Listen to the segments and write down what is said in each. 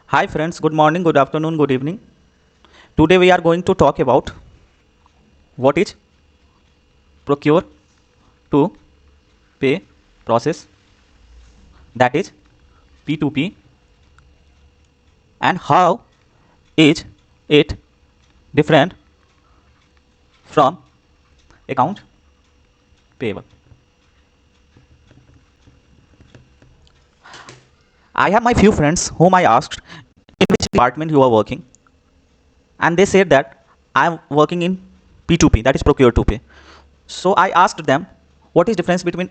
Hi friends, good morning, good afternoon, good evening. Today we are going to talk about what is procure to pay process, that is P2P, and how is it different from account payable. I have my few friends whom I asked in which department you are working, and they said that I am working in P2P, that is procure to pay. So I asked them what is difference between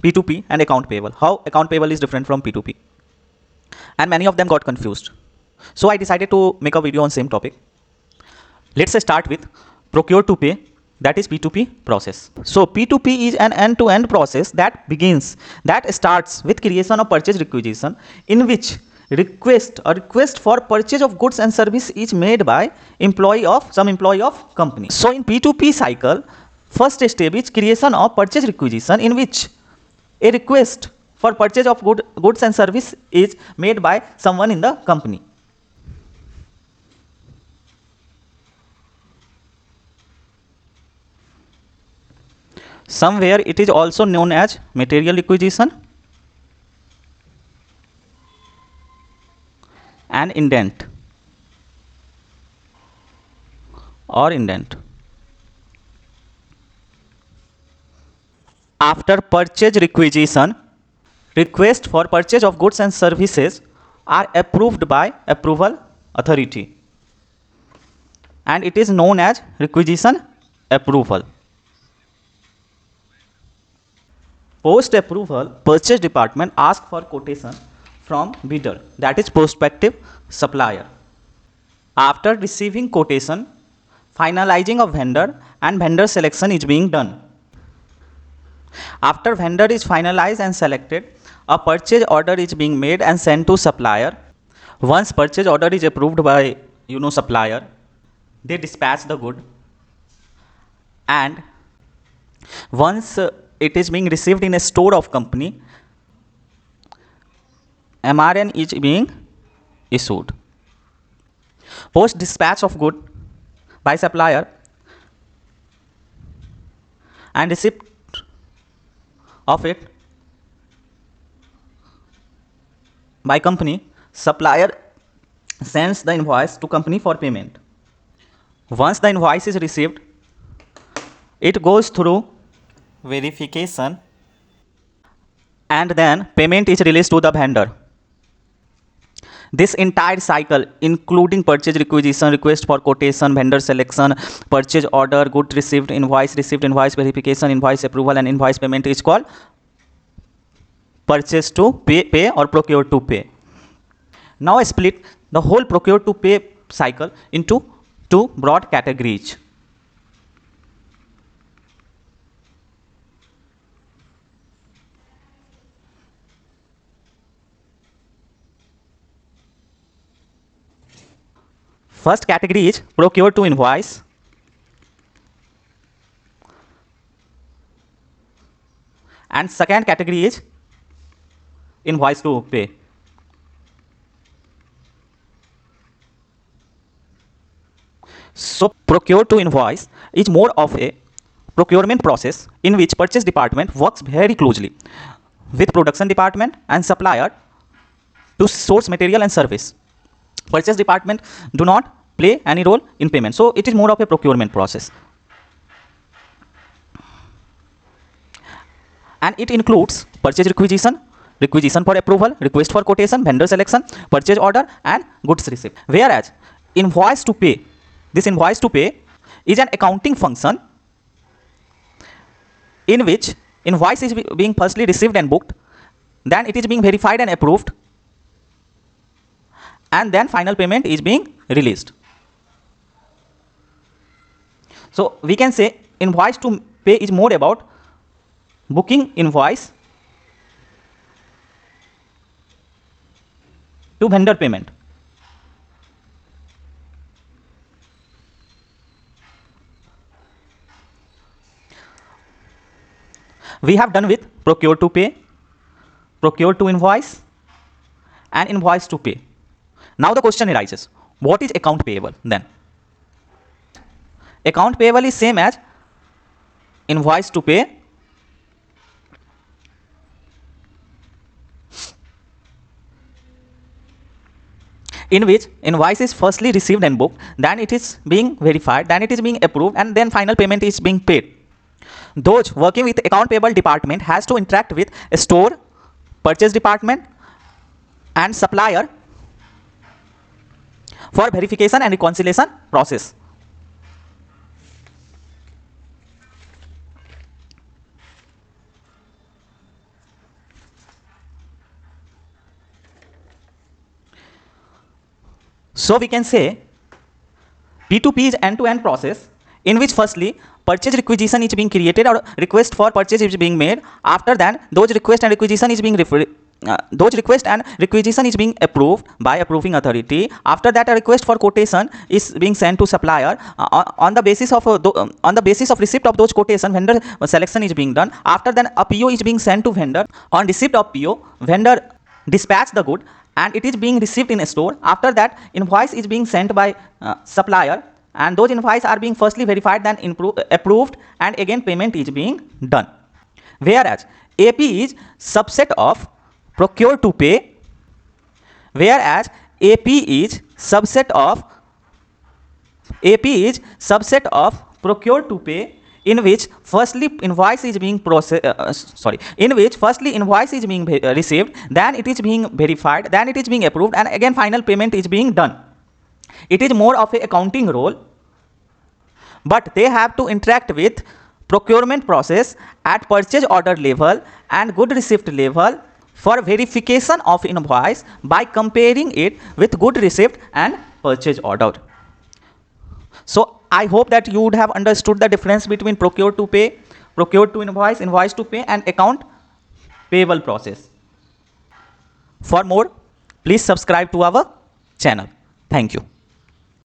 P2P and account payable, how account payable is different from P2P, and many of them got confused. So I decided to make a video on same topic. Let's start with procure to pay, that is P2P process. So P2P is an end-to-end process that starts with creation of purchase requisition, in which a request for purchase of goods and service is made by some employee of company. So in P2P cycle, first step is creation of purchase requisition, in which a request for purchase of goods and service is made by someone in the company. Somewhere it is also known as material requisition and indent. After purchase requisition, request for purchase of goods and services are approved by approval authority, and it is known as requisition approval. Post approval, purchase department asks for quotation from bidder, that is prospective supplier. After receiving quotation, finalizing of vendor and vendor selection is being done. After vendor is finalized and selected, a purchase order is being made and sent to supplier. Once purchase order is approved by supplier, they dispatch the good, and once it is being received in a store of company, MRN is being issued. Post dispatch of good by supplier and receipt of it by company, supplier sends the invoice to company for payment. Once the invoice is received, it goes through verification and then payment is released to the vendor. This entire cycle, including purchase requisition, request for quotation, vendor selection, purchase order, good received, invoice verification, invoice approval, and invoice payment, is called purchase to pay or procure to pay. Now I split the whole procure to pay cycle into two broad categories. First category is procure to invoice, and second category is invoice to pay. So procure to invoice is more of a procurement process in which purchase department works very closely with production department and supplier to source material and service. Purchase department do not play any role in payment, so it is more of a procurement process, and it includes purchase requisition for approval, request for quotation, vendor selection, purchase order, and goods receipt. Whereas invoice to pay, this invoice to pay is an accounting function in which invoice is being firstly received and booked, then it is being verified and approved, and then final payment is being released. So we can say invoice to pay is more about booking invoice to vendor payment. We have done with procure to pay, procure to invoice, and invoice to pay. Now the question arises, what is account payable then? Account payable is same as invoice to pay, in which invoice is firstly received and booked, then it is being verified, then it is being approved, and then final payment is being paid. Those working with account payable department has to interact with store, purchase department and supplier for verification and reconciliation process. So we can say P2P is end-to-end process in which firstly purchase requisition is being created or request for purchase is being made. After that, those request and requisition is being approved by approving authority. After that, a request for quotation is being sent to supplier. On the basis of receipt of those quotation, vendor selection is being done. After that, a PO is being sent to vendor. On receipt of PO, vendor dispatch the good and it is being received in a store. After that, invoice is being sent by supplier, and those invoices are being firstly verified, then approved, and again payment is being done. Whereas AP is subset of procure to pay, whereas AP is subset of procure to pay, in which firstly invoice is being received, then it is being verified, then it is being approved, and again final payment is being done. It is more of a accounting role, but they have to interact with procurement process at purchase order level and good receipt level for verification of invoice by comparing it with good receipt and purchase order. So I hope that you would have understood the difference between procure to pay, procure to invoice, invoice to pay, and account payable process. For more, please subscribe to our channel. Thank you.